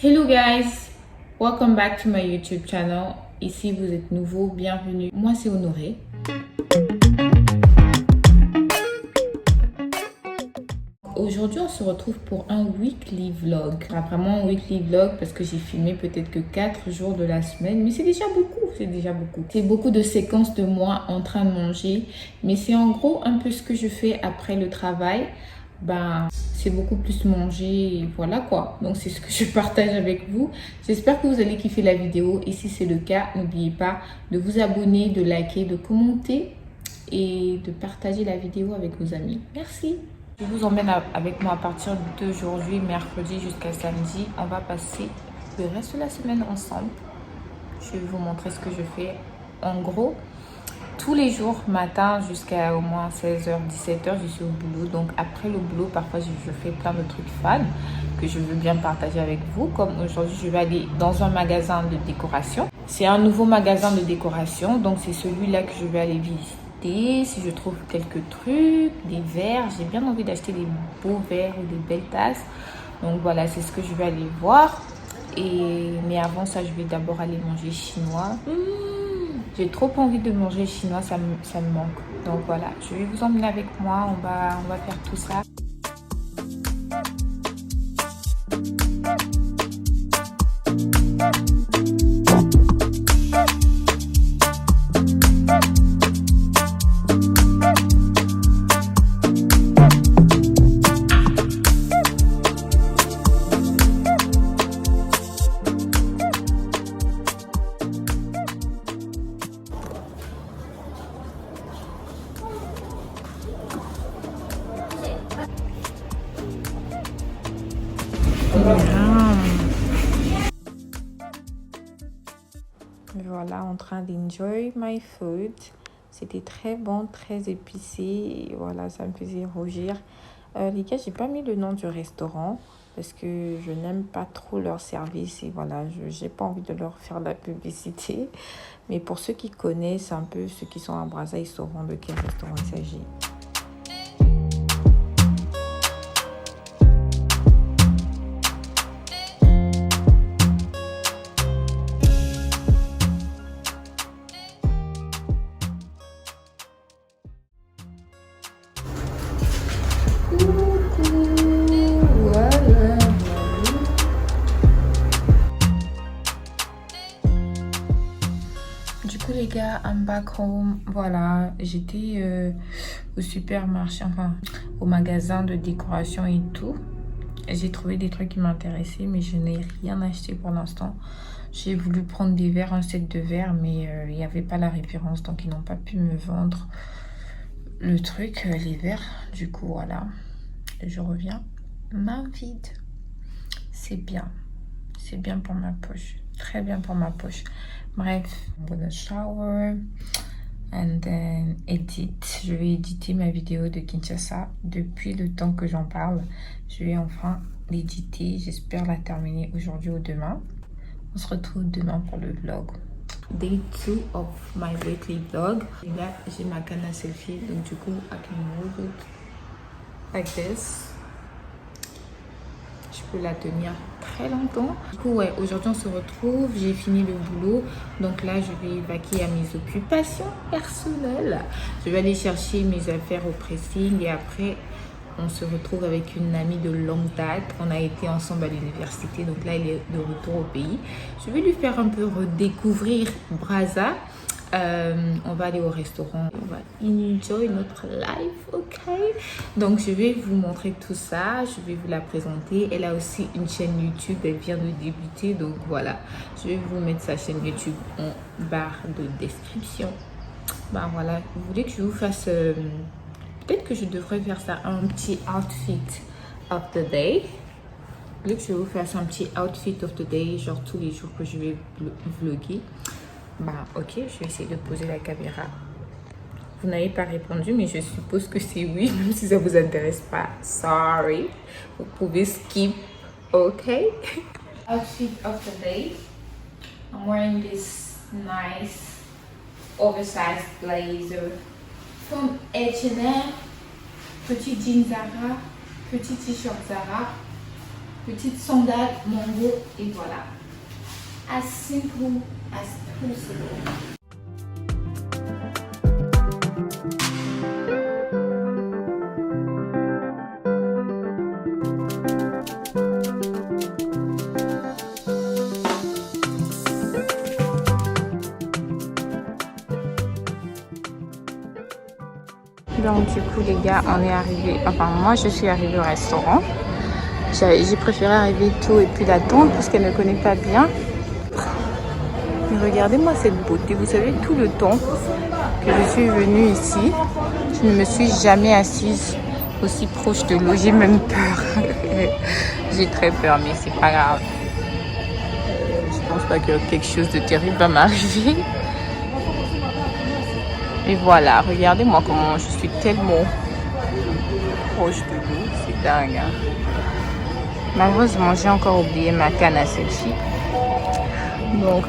Hello guys, welcome back to my YouTube channel. Ici vous êtes nouveau, bienvenue. Moi c'est Honoré. Aujourd'hui on se retrouve pour un weekly vlog. Vraiment un weekly vlog parce que j'ai filmé peut-être que 4 jours de la semaine. Mais c'est déjà beaucoup, C'est beaucoup de séquences de moi en train de manger. Mais c'est en gros un peu ce que je fais après le travail. C'est beaucoup plus manger et voilà quoi. Donc c'est ce que je partage avec vous. J'espère que vous allez kiffer la vidéo et si c'est le cas, n'oubliez pas de vous abonner, de liker, de commenter et de partager la vidéo avec vos amis. Merci. Je vous emmène avec moi à partir d'aujourd'hui, mercredi jusqu'à samedi. On va passer le reste de la semaine ensemble. Je vais vous montrer ce que je fais. En gros, tous les jours, matin jusqu'à au moins 16h, 17h, je suis au boulot. Donc après le boulot, parfois je fais plein de trucs fun que je veux bien partager avec vous. Comme aujourd'hui, je vais aller dans un magasin de décoration. C'est un nouveau magasin de décoration. Donc c'est celui-là que je vais aller visiter. Si je trouve quelques trucs, des verres. J'ai bien envie d'acheter des beaux verres ou des belles tasses. Donc voilà, c'est ce que je vais aller voir. Mais avant ça, je vais d'abord aller manger chinois. J'ai trop envie de manger chinois, ça me manque. Donc voilà, je vais vous emmener avec moi, on va faire tout ça. Voilà, en train d'enjoy my food. C'était très bon, très épicé. Et voilà, ça me faisait rougir. Les gars, j'ai pas mis le nom du restaurant parce que je n'aime pas trop leur service. Et voilà, j'ai pas envie de leur faire de la publicité. Mais pour ceux qui connaissent un peu, ceux qui sont à Brazza, ils sauront de quel restaurant il s'agit. Du coup les gars, I'm back home. Voilà, j'étais au supermarché, enfin au magasin de décoration et tout. J'ai trouvé des trucs qui m'intéressaient, mais je n'ai rien acheté pour l'instant. J'ai voulu prendre des verres, un set de verres, mais il n'y avait pas la référence, donc ils n'ont pas pu me vendre le truc, les verres. Du coup voilà, je reviens main vide. C'est bien pour ma poche, très bien pour ma poche. Bref, I'm gonna shower and then edit. Je vais éditer ma vidéo de Kinshasa. Depuis le temps que j'en parle, je vais enfin l'éditer. J'espère la terminer aujourd'hui ou demain. On se retrouve demain pour le vlog. Day 2 of my weekly vlog. Et là, j'ai ma canne à selfie. Donc du coup, I can move it like this. Je peux la tenir très longtemps. Du coup, ouais, aujourd'hui on se retrouve. J'ai fini le boulot. Donc là, je vais vaquer à mes occupations personnelles. Je vais aller chercher mes affaires au pressing. Et après, on se retrouve avec une amie de longue date. On a été ensemble à l'université. Donc là, elle est de retour au pays. Je vais lui faire un peu redécouvrir Brazza. On va aller au restaurant, on va enjoy notre life, ok? Donc je vais vous montrer tout ça, je vais vous la présenter. Elle a aussi une chaîne YouTube, elle vient de débuter, donc voilà. Je vais vous mettre sa chaîne YouTube en barre de description. Voilà, vous voulez que je vous fasse... peut-être que je devrais faire ça, un petit outfit of the day. Vous voulez que je vous fasse un petit outfit of the day, genre tous les jours que je vais vlogger. Ok, je vais essayer de poser la caméra. Vous n'avez pas répondu, mais je suppose que c'est oui, même si ça vous intéresse pas. Sorry. Vous pouvez skip, ok? Outfit of the day. I'm wearing this nice oversized blazer from H&M. Petit jean Zara, petit t-shirt Zara. Petite sandale, mango et voilà. As simple as possible. Donc du coup les gars, on est arrivé, enfin moi je suis arrivée au restaurant. J'ai préféré arriver tôt et puis l'attendre parce qu'elle ne connaît pas bien. Mais regardez-moi cette beauté, vous savez tout le temps que je suis venue ici, je ne me suis jamais assise aussi proche de l'eau, j'ai même peur. J'ai très peur mais c'est pas grave. Je pense pas que quelque chose de terrible va m'arriver. Et voilà, regardez-moi comment je suis tellement proche de l'eau, c'est dingue. Hein? Malheureusement, j'ai encore oublié ma canne à selfie. Donc,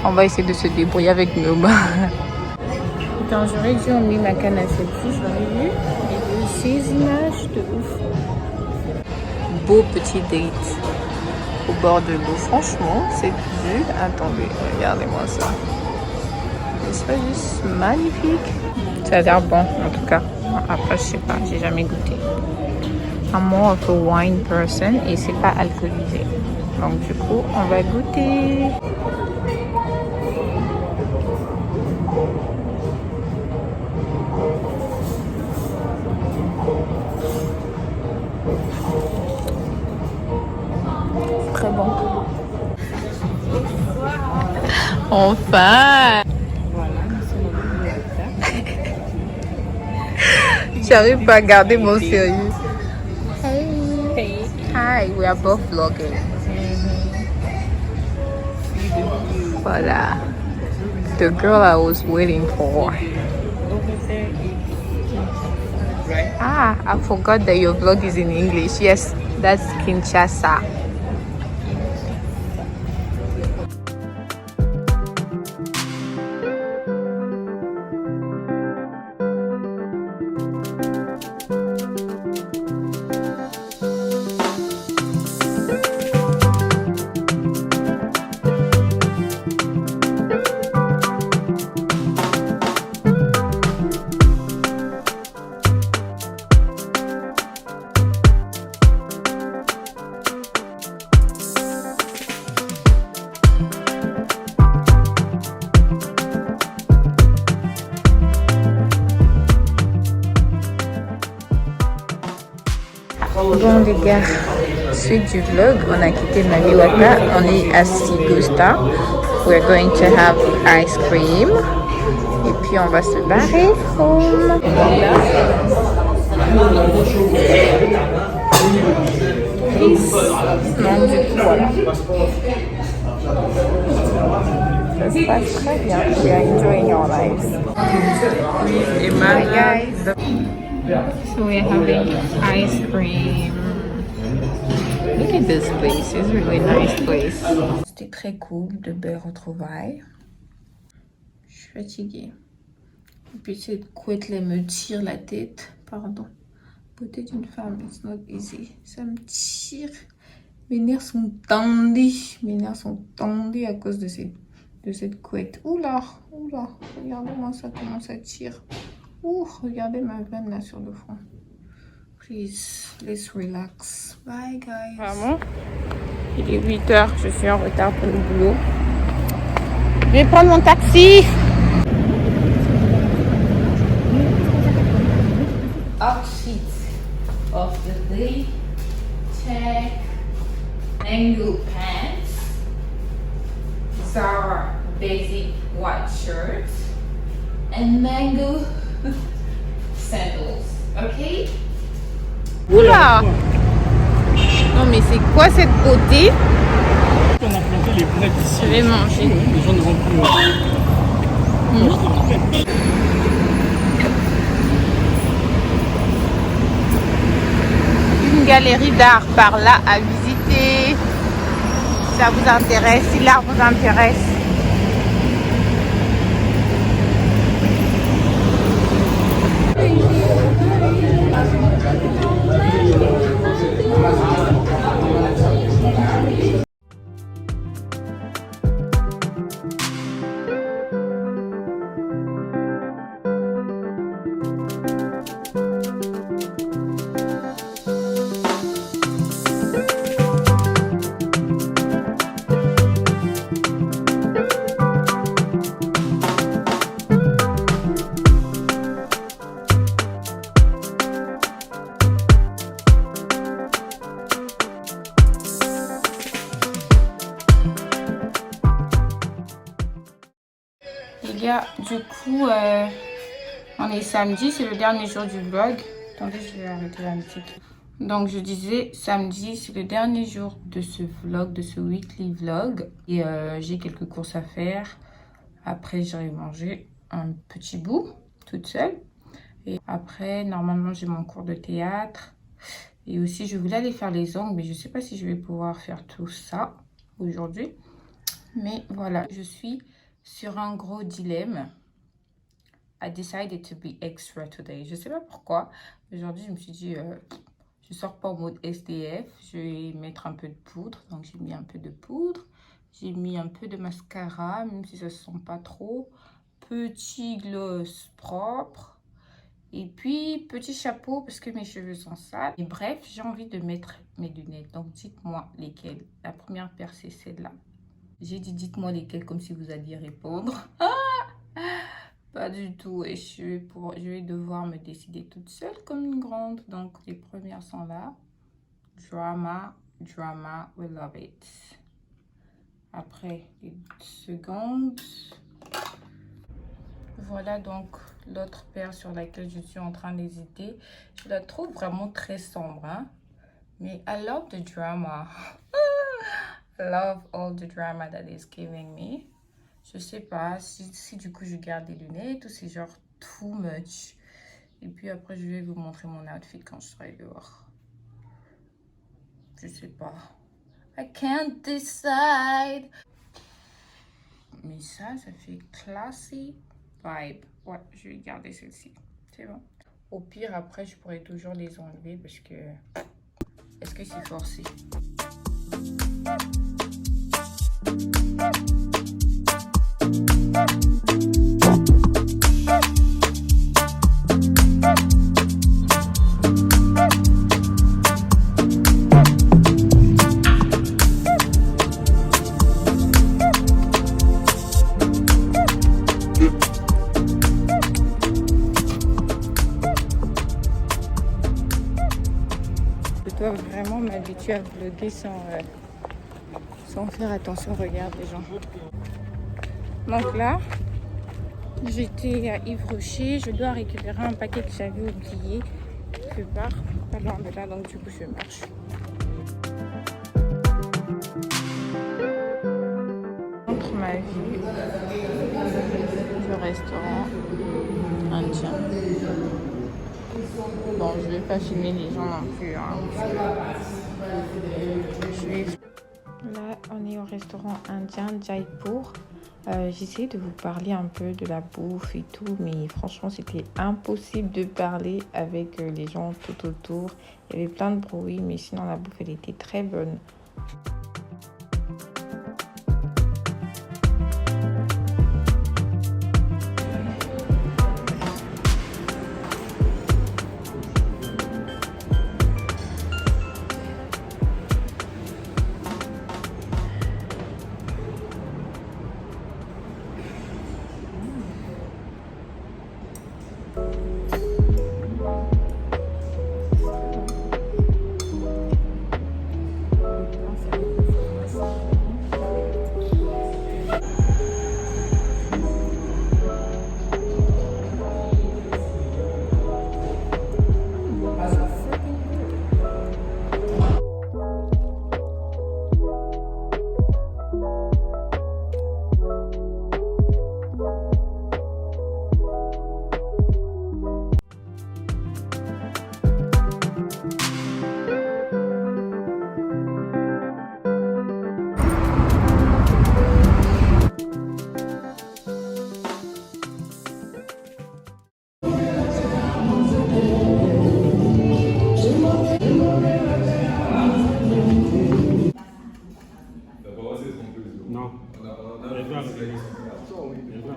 on va essayer de se débrouiller avec nos mains. Quand j'aurais dû emmener ma canne à selfie, j'aurais eu ces images de ouf. Beau petit date au bord de l'eau. Franchement, cette vue, attendez, regardez-moi ça. C'est juste magnifique. Ça a l'air bon en tout cas. Après je sais pas, j'ai jamais goûté. I'm more of a wine person et c'est pas alcoolisé. Donc du coup on va goûter. Très bon. Enfin. J'arrive pas à garder mon sérieux. Hey. Hey. Hi, we are both vlogging. Voilà. The girl I was waiting for. Ah, I forgot that your vlog is in English. Yes, that's Kinshasa. Bon les gars, suite du vlog, on a quitté Maliwaka, on est à Sigusta. We're going to have ice cream. Et puis on va se barrer home. Non, du coup, voilà. Ça se passe très bien. We are enjoying our lives. Hi guys. So we're having ice cream. Look at this place. It's a really nice place. C'était très cool de belles retrouvailles. Je suis fatiguée. Et puis cette couette-là me tire la tête. Pardon. Beauté d'une femme, it's not easy. Ça me tire. Mes nerfs sont tendus. Mes nerfs sont tendus à cause de cette couette. Oula, oula. Regardez-moi ça, comment ça tire. Ouh, regardez ma veine là sur le front. Please, let's relax. Bye guys. Vraiment, il est 8h, je suis en retard pour le boulot. Je vais prendre mon taxi. Outfit of the day. Check. Mango pants. Zara basic white shirt. And mango sandals, ok? Oula! Non mais c'est quoi cette beauté? On a planté les bleds ici. Je vais manger. Les gens ne vont plus. Une galerie d'art par là à visiter. Si ça vous intéresse, si l'art vous intéresse. les gars, du coup, on est samedi, c'est le dernier jour du vlog. Attendez, je vais arrêter la musique. Donc, je disais, samedi, c'est le dernier jour de ce vlog, de ce weekly vlog. Et j'ai quelques courses à faire. Après, j'irai manger un petit bout, toute seule. Et après, normalement, j'ai mon cours de théâtre. Et aussi, je voulais aller faire les ongles, mais je ne sais pas si je vais pouvoir faire tout ça aujourd'hui. Mais voilà, je suis sur un gros dilemme. I decided to be extra today. Je ne sais pas pourquoi. Aujourd'hui, je me suis dit, je sors pas en mode SDF. Je vais mettre un peu de poudre. Donc, j'ai mis un peu de poudre. J'ai mis un peu de mascara, même si ça ne se sent pas trop. Petit gloss propre. Et puis, petit chapeau parce que mes cheveux sont sales. Et bref, j'ai envie de mettre mes lunettes. Donc, dites-moi lesquelles. La première paire, c'est celle-là. J'ai dit, dites-moi lesquelles, comme si vous alliez répondre. Pas du tout. Et je vais devoir me décider toute seule comme une grande. Donc, les premières sont là. Drama, drama, we love it. Après, les secondes. Voilà donc l'autre paire sur laquelle je suis en train d'hésiter. Je la trouve vraiment très sombre, hein? Mais I love the drama. I love all the drama that is giving me. Je sais pas si du coup je garde des lunettes ou c'est genre too much. Et puis après je vais vous montrer mon outfit quand je serai dehors. Je sais pas. I can't decide. Mais ça fait classy vibe. Ouais, je vais garder celle-ci. C'est bon. Au pire, après, je pourrais toujours les enlever parce que... Est-ce que c'est forcé? Je dois vraiment m'habituer à vlogger sans faire attention au regard des gens. Donc là, j'étais à Yves Rocher. Je dois récupérer un paquet que j'avais oublié quelque part, pas loin de là, donc du coup je marche. Entre ma vue du restaurant indien. Bon, je vais pas filmer les gens non plus, hein. Là, on est au restaurant indien Jaipur. J'essaie de vous parler un peu de la bouffe et tout, mais franchement, c'était impossible de parler avec les gens tout autour. Il y avait plein de bruit, mais sinon, la bouffe, elle était très bonne.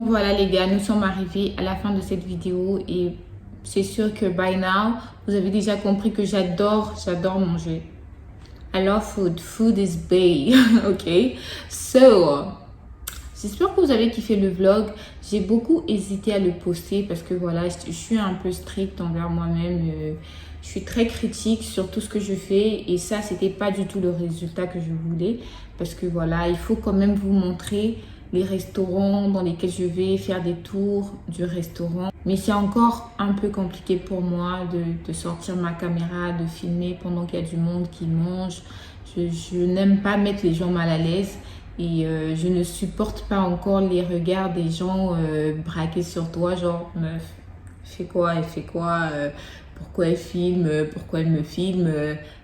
Voilà les gars, nous sommes arrivés à la fin de cette vidéo et c'est sûr que by now, vous avez déjà compris que j'adore manger. I love food. Food is bae. Ok. So, j'espère que vous avez kiffé le vlog. J'ai beaucoup hésité à le poster parce que voilà, je suis un peu stricte envers moi-même. Je suis très critique sur tout ce que je fais et ça, c'était pas du tout le résultat que je voulais parce que voilà, il faut quand même vous montrer les restaurants dans lesquels je vais, faire des tours du restaurant. Mais c'est encore un peu compliqué pour moi de sortir ma caméra, de filmer pendant qu'il y a du monde qui mange. Je n'aime pas mettre les gens mal à l'aise et je ne supporte pas encore les regards des gens braqués sur toi, genre meuf, fait quoi, elle fait quoi, pourquoi elle filme, pourquoi elle me filme,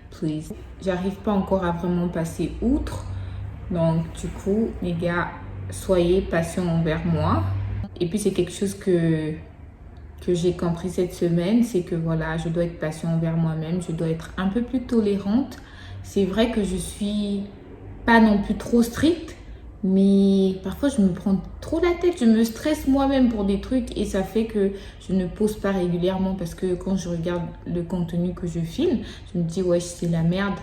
please. J'arrive pas encore à vraiment passer outre. Donc du coup, les gars, soyez patients envers moi. Et puis c'est quelque chose que j'ai compris cette semaine, c'est que voilà, je dois être patient envers moi-même, je dois être un peu plus tolérante. C'est vrai que je suis pas non plus trop stricte, mais parfois je me prends trop la tête, je me stresse moi-même pour des trucs et ça fait que je ne pose pas régulièrement parce que quand je regarde le contenu que je filme, je me dis ouais, c'est la merde,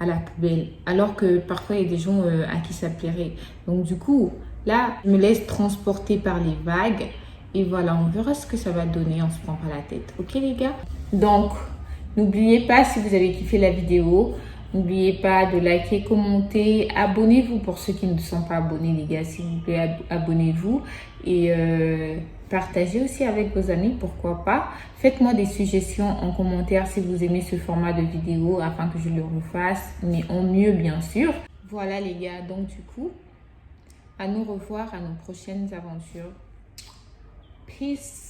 à la poubelle. Alors que parfois il y a des gens à qui ça plairait. Donc du coup, là, je me laisse transporter par les vagues. Et voilà, on verra ce que ça va donner, on se prend pas la tête. Ok les gars? Donc, n'oubliez pas si vous avez kiffé la vidéo, n'oubliez pas de liker, commenter, abonnez-vous pour ceux qui ne sont pas abonnés les gars, s'il vous plaît, abonnez-vous. Et partagez aussi avec vos amis, pourquoi pas. Faites-moi des suggestions en commentaire si vous aimez ce format de vidéo afin que je le refasse, mais en mieux bien sûr. Voilà les gars, donc du coup, à nous revoir à nos prochaines aventures. Peace.